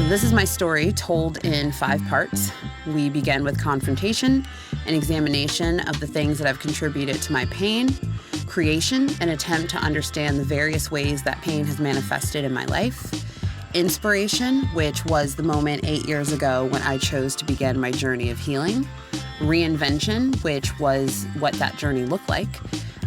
This is my story told in 5 parts. We begin with confrontation, an examination of the things that have contributed to my pain, creation, an attempt to understand the various ways that pain has manifested in my life, inspiration, which was the moment 8 years ago when I chose to begin my journey of healing, reinvention, which was what that journey looked like,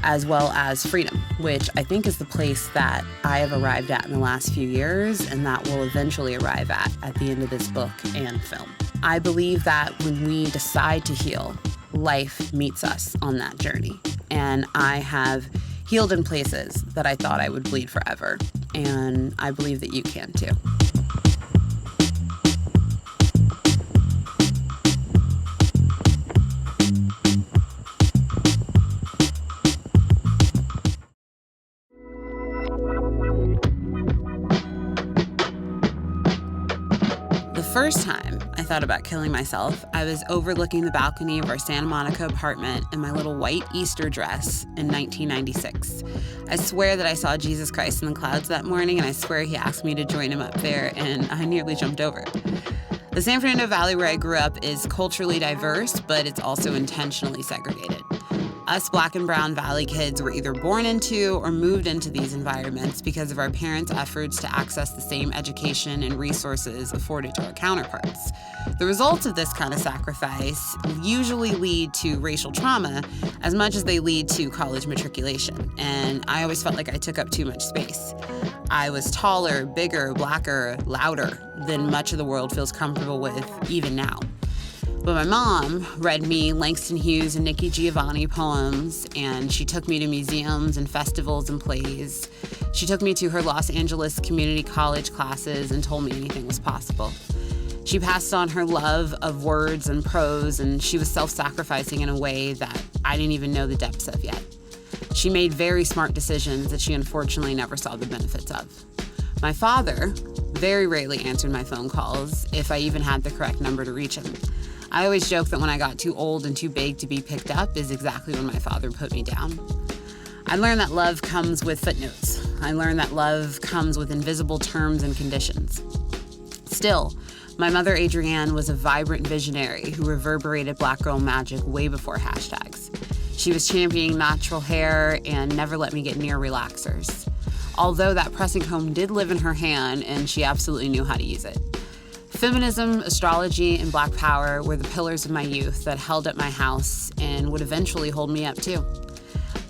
as well as freedom, which I think is the place that I have arrived at in the last few years and that will eventually arrive at the end of this book and film. I believe that when we decide to heal, life meets us on that journey. And I have healed in places that I thought I would bleed forever. And I believe that you can too. The first time I thought about killing myself, I was overlooking the balcony of our Santa Monica apartment in my little white Easter dress in 1996. I swear that I saw Jesus Christ in the clouds that morning, and I swear he asked me to join him up there, and I nearly jumped over. The San Fernando Valley where I grew up is culturally diverse, but it's also intentionally segregated. Us Black and Brown Valley kids were either born into or moved into these environments because of our parents' efforts to access the same education and resources afforded to our counterparts. The results of this kind of sacrifice usually lead to racial trauma as much as they lead to college matriculation, and I always felt like I took up too much space. I was taller, bigger, blacker, louder than much of the world feels comfortable with even now. But my mom read me Langston Hughes and Nikki Giovanni poems, and she took me to museums and festivals and plays. She took me to her Los Angeles community college classes and told me anything was possible. She passed on her love of words and prose, and she was self-sacrificing in a way that I didn't even know the depths of yet. She made very smart decisions that she unfortunately never saw the benefits of. My father very rarely answered my phone calls, if I even had the correct number to reach him. I always joke that when I got too old and too big to be picked up is exactly when my father put me down. I learned that love comes with footnotes. I learned that love comes with invisible terms and conditions. Still, my mother Adrienne was a vibrant visionary who reverberated Black girl magic way before hashtags. She was championing natural hair and never let me get near relaxers. Although that pressing comb did live in her hand and she absolutely knew how to use it. Feminism, astrology, and Black power were the pillars of my youth that held up my house and would eventually hold me up too.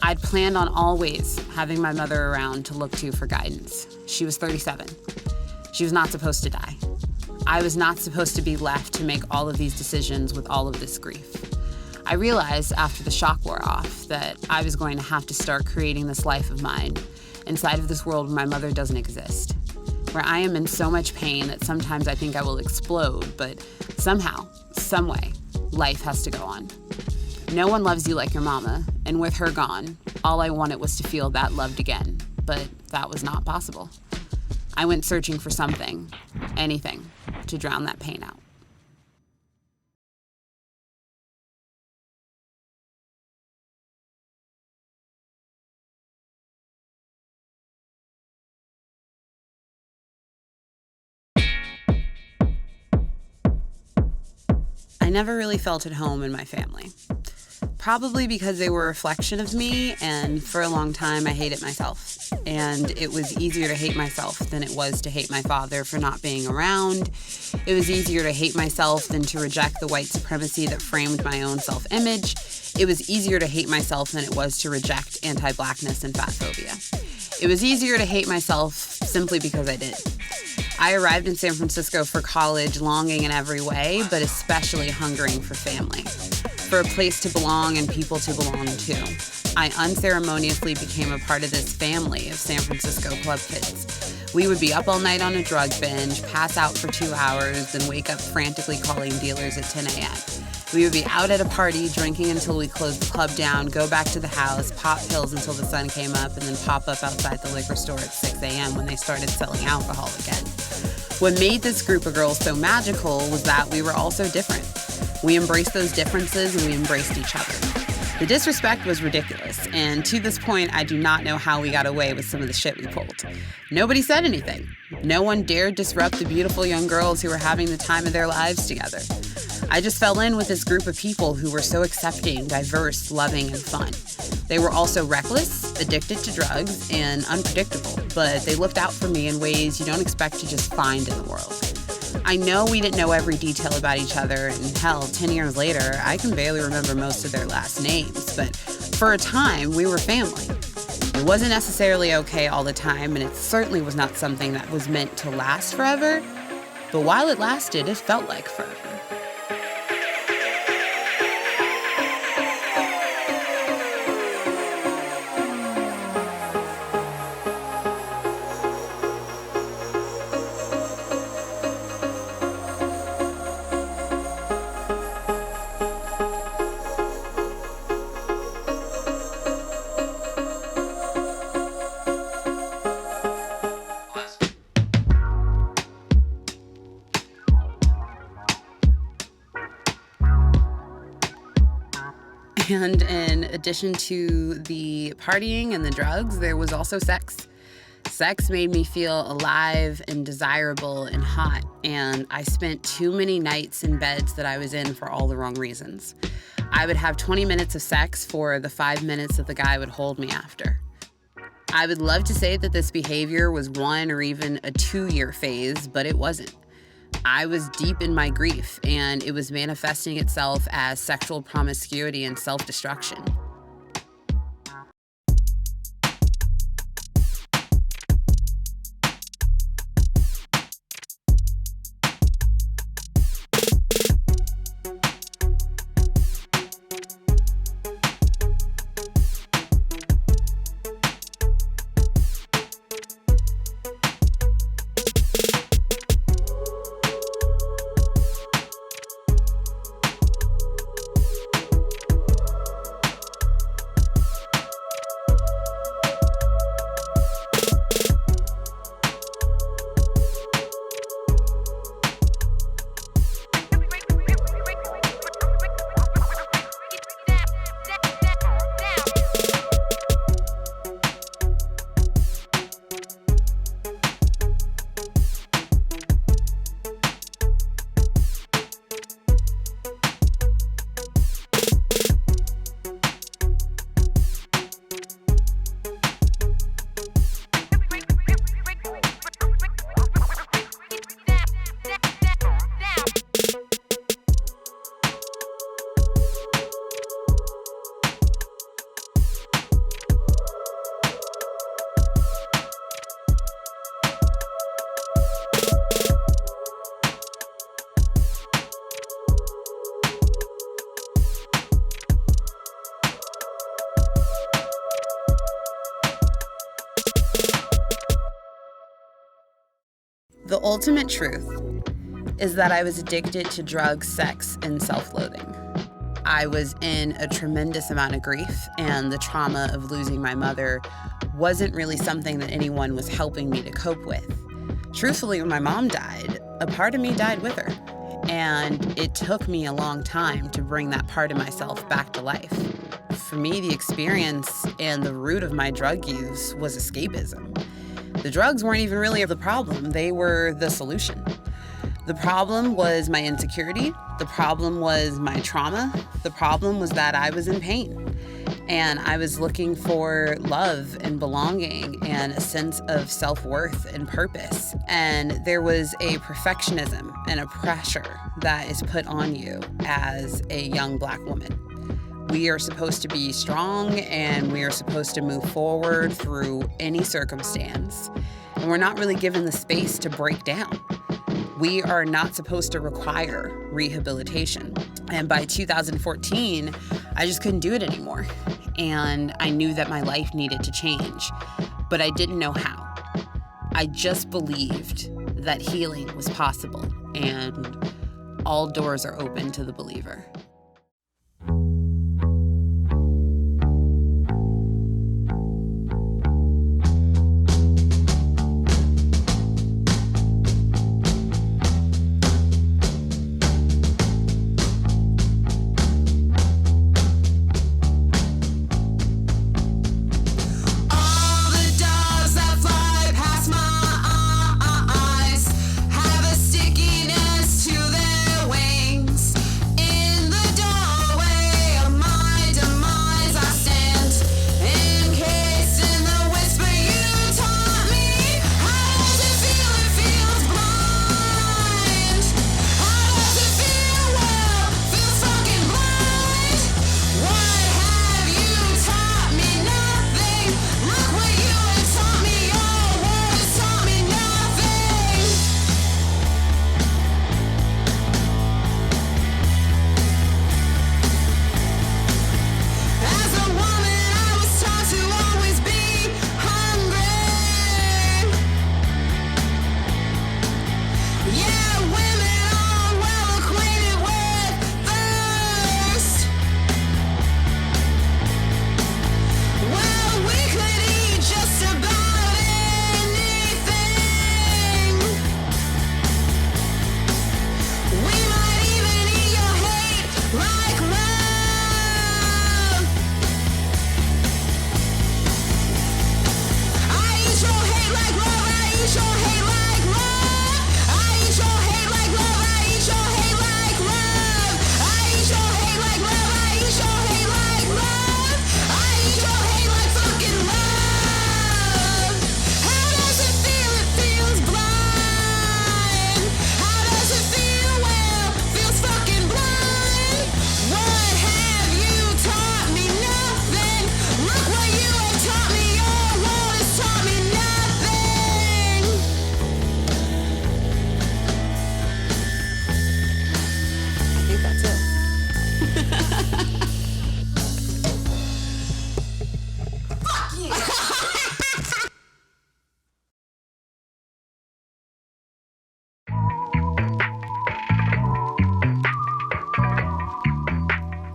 I'd planned on always having my mother around to look to for guidance. She was 37. She was not supposed to die. I was not supposed to be left to make all of these decisions with all of this grief. I realized after the shock wore off that I was going to have to start creating this life of mine inside of this world where my mother doesn't exist. Where I am in so much pain that sometimes I think I will explode, but somehow, some way, life has to go on. No one loves you like your mama, and with her gone, all I wanted was to feel that loved again, but that was not possible. I went searching for something, anything, to drown that pain out. I never really felt at home in my family. Probably because they were a reflection of me, and for a long time I hated myself. And it was easier to hate myself than it was to hate my father for not being around. It was easier to hate myself than to reject the white supremacy that framed my own self-image. It was easier to hate myself than it was to reject anti-Blackness and fat phobia. It was easier to hate myself simply because I did. I arrived in San Francisco for college longing in every way, but especially hungering for family, for a place to belong and people to belong to. I unceremoniously became a part of this family of San Francisco club kids. We would be up all night on a drug binge, pass out for 2 hours, then wake up frantically calling dealers at 10 a.m. We would be out at a party, drinking until we closed the club down, go back to the house, pop pills until the sun came up, and then pop up outside the liquor store at 6 a.m. when they started selling alcohol again. What made this group of girls so magical was that we were all so different. We embraced those differences and we embraced each other. The disrespect was ridiculous, and to this point, I do not know how we got away with some of the shit we pulled. Nobody said anything. No one dared disrupt the beautiful young girls who were having the time of their lives together. I just fell in with this group of people who were so accepting, diverse, loving, and fun. They were also reckless, addicted to drugs, and unpredictable, but they looked out for me in ways you don't expect to just find in the world. I know we didn't know every detail about each other, and hell, 10 years later, I can barely remember most of their last names, but for a time, we were family. It wasn't necessarily okay all the time, and it certainly was not something that was meant to last forever, but while it lasted, it felt like forever. And in addition to the partying and the drugs, there was also sex. Sex made me feel alive and desirable and hot, and I spent too many nights in beds that I was in for all the wrong reasons. I would have 20 minutes of sex for the 5 minutes that the guy would hold me after. I would love to say that this behavior was 1 or even a 2-year phase, but it wasn't. I was deep in my grief, and it was manifesting itself as sexual promiscuity and self-destruction. The ultimate truth is that I was addicted to drugs, sex, and self-loathing. I was in a tremendous amount of grief, and the trauma of losing my mother wasn't really something that anyone was helping me to cope with. Truthfully, when my mom died, a part of me died with her, and it took me a long time to bring that part of myself back to life. For me, the experience and the root of my drug use was escapism. The drugs weren't even really the problem, they were the solution. The problem was my insecurity, the problem was my trauma, the problem was that I was in pain. And I was looking for love and belonging and a sense of self-worth and purpose. And there was a perfectionism and a pressure that is put on you as a young Black woman. We are supposed to be strong and we are supposed to move forward through any circumstance. And we're not really given the space to break down. We are not supposed to require rehabilitation. And by 2014, I just couldn't do it anymore. And I knew that my life needed to change, but I didn't know how. I just believed that healing was possible, and all doors are open to the believer.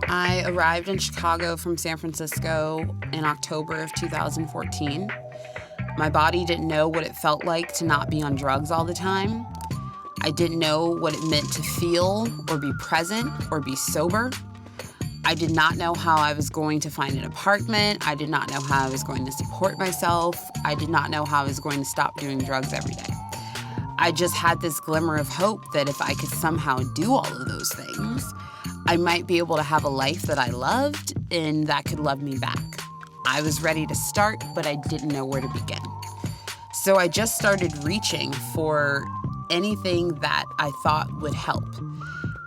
I arrived in Chicago from San Francisco in October of 2014. My body didn't know what it felt like to not be on drugs all the time. I didn't know what it meant to feel or be present or be sober. I did not know how I was going to find an apartment. I did not know how I was going to support myself. I did not know how I was going to stop doing drugs every day. I just had this glimmer of hope that if I could somehow do all of those things, I might be able to have a life that I loved and that could love me back. I was ready to start, but I didn't know where to begin. So I just started reaching for anything that I thought would help.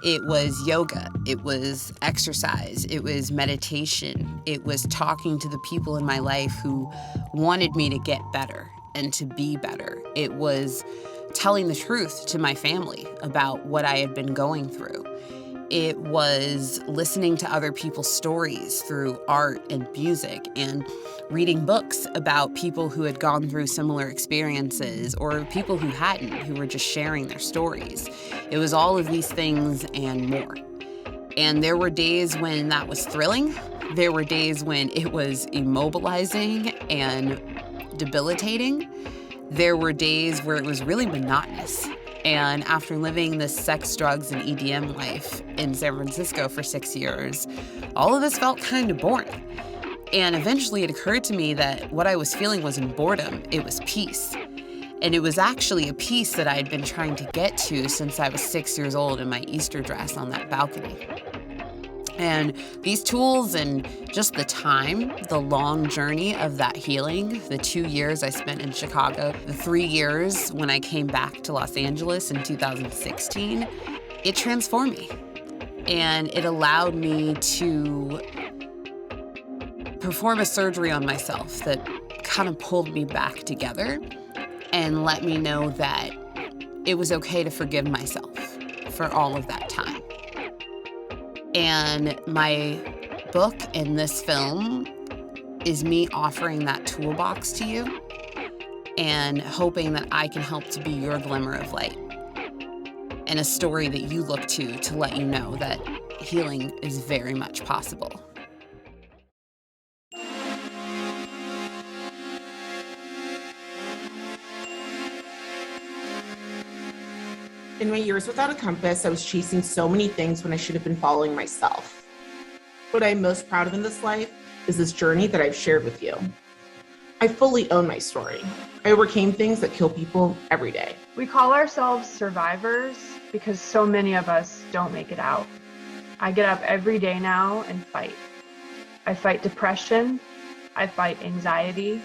It was yoga, it was exercise, it was meditation, it was talking to the people in my life who wanted me to get better and to be better. It was telling the truth to my family about what I had been going through. It was listening to other people's stories through art and music and reading books about people who had gone through similar experiences or people who hadn't, who were just sharing their stories. It was all of these things and more. And there were days when that was thrilling. There were days when it was immobilizing and debilitating. There were days where it was really monotonous. And after living this sex, drugs, and EDM life in San Francisco for 6 years, all of this felt kind of boring. And eventually it occurred to me that what I was feeling wasn't boredom, it was peace. And it was actually a peace that I had been trying to get to since I was 6 years old in my Easter dress on that balcony. And these tools and just the time, the long journey of that healing, the 2 years I spent in Chicago, the 3 years when I came back to Los Angeles in 2016, it transformed me. And it allowed me to perform a surgery on myself that kind of pulled me back together and let me know that it was okay to forgive myself for all of that time. And my book and this film is me offering that toolbox to you and hoping that I can help to be your glimmer of light and a story that you look to let you know that healing is very much possible. In my years without a compass, I was chasing so many things when I should have been following myself. What I'm most proud of in this life is this journey that I've shared with you. I fully own my story. I overcame things that kill people every day. We call ourselves survivors because so many of us don't make it out. I get up every day now and fight. I fight depression. I fight anxiety.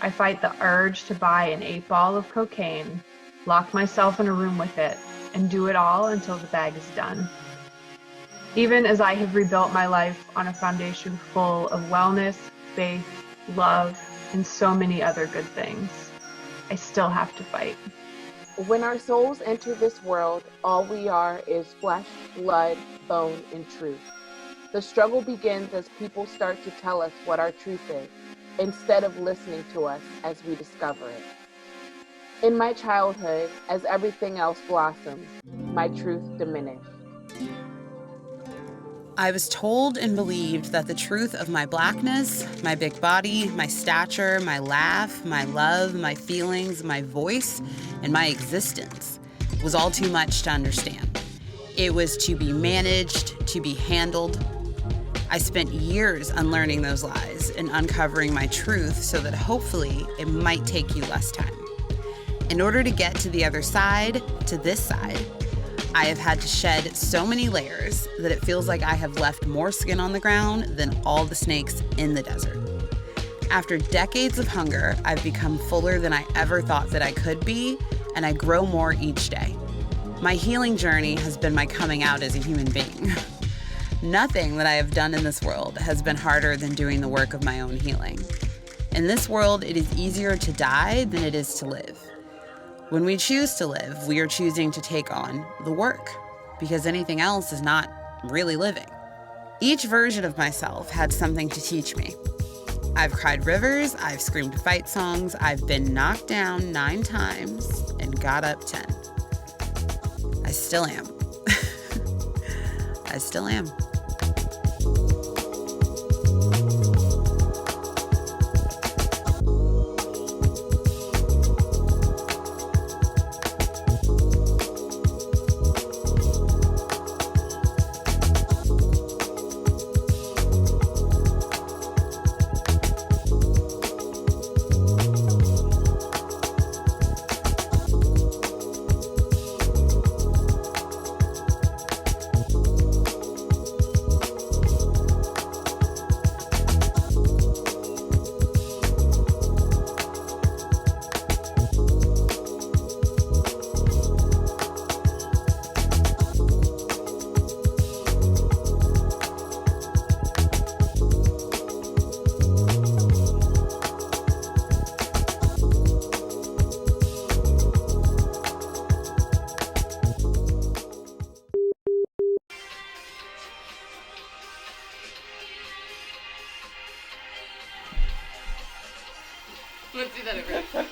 I fight the urge to buy an 8-ball of cocaine, lock myself in a room with it, and do it all until the bag is done. Even as I have rebuilt my life on a foundation full of wellness, faith, love, and so many other good things, I still have to fight. When our souls enter this world, all we are is flesh, blood, bone, and truth. The struggle begins as people start to tell us what our truth is, instead of listening to us as we discover it. In my childhood, as everything else blossomed, my truth diminished. I was told and believed that the truth of my blackness, my big body, my stature, my laugh, my love, my feelings, my voice, and my existence was all too much to understand. It was to be managed, to be handled. I spent years unlearning those lies and uncovering my truth so that hopefully it might take you less time. In order to get to the other side, to this side, I have had to shed so many layers that it feels like I have left more skin on the ground than all the snakes in the desert. After decades of hunger, I've become fuller than I ever thought that I could be, and I grow more each day. My healing journey has been my coming out as a human being. Nothing that I have done in this world has been harder than doing the work of my own healing. In this world, it is easier to die than it is to live. When we choose to live, we are choosing to take on the work, because anything else is not really living. Each version of myself had something to teach me. I've cried rivers, I've screamed fight songs, I've been knocked down 9 times and got up 10. I still am. I still am. Let's do that again.